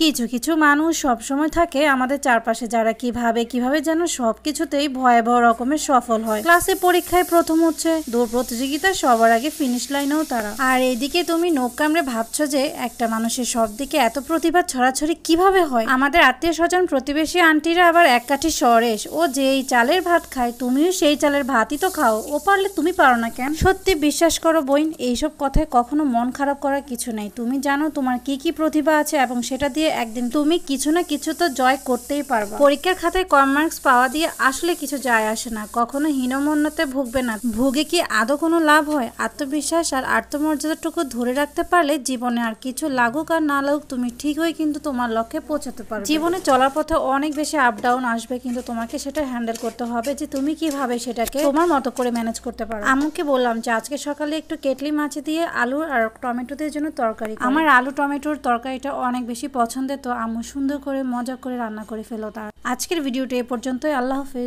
কিছু কিছু মানুষ সব সময় থাকে আমাদের চারপাশে, যারা কিভাবে যেন সবকিছুতেই ভয়াবহ রকমের সফল হয়। ক্লাসে পরীক্ষায় প্রথম হচ্ছে, দৌড় প্রতিযোগিতা সবার আগে ফিনিশ লাইনেও তারা। আর এইদিকে তুমি নোখ কামড়ে ভাবছো যে একটা মানুষের সব দিকে এত প্রতিভা ছড়াছড়ি কিভাবে হয়। আমাদের আত্মীয় স্বজন প্রতিবেশী আন্টিরা আবার এক কাঠি সরেশ, ও যেই চালের ভাত খায় তুমিও সেই চালের ভাতই তো খাও, ও পারলে তুমি পারো না কেন? সত্যি বিশ্বাস করো বোন, এইসব কথায় কখনো মন খারাপ করার কিছু নেই। তুমি জানো তোমার কি কি প্রতিভা আছে এবং সেটা দিয়ে একদিন তুমি কিছু না কিছু তো জয় করতেই পারবে। পরীক্ষার খাতায় কম মার্কস পাওয়া দিয়ে আসলে কিছু যায় আসে না, কখনো হীনমন্যতে ভুগবে না। ভুগে কি আদৌ কোনো লাভ হয়? আত্মবিশ্বাস আর আত্মমর্যাদাটুকু ধরে রাখতে পারলে জীবনে আর কিছু লাগুক আর না লাগুক তুমি ঠিকই কিন্তু তোমার লক্ষ্যে পৌঁছাতে পারবে। জীবনে চলার পথে অনেক বেশি আপ ডাউন আসবে, কিন্তু তোমাকে সেটা হ্যান্ডেল করতে হবে যে তুমি কিভাবে সেটাকে তোমার মতো করে ম্যানেজ করতে পারো। আম্মুকে বললাম যে আজকে সকালে একটু কেটলি মাছ দিয়ে আলু আর টমেটো দিয়ে জন্য তরকারি। আমার আলু টমেটোর তরকারিটা অনেক বেশি পছন্দের, তো আম্মু সুন্দর করে মজা করে রান্না করে ফেলো। তার আজকের ভিডিওটা এ পর্যন্তই। আল্লাহ হাফেজ।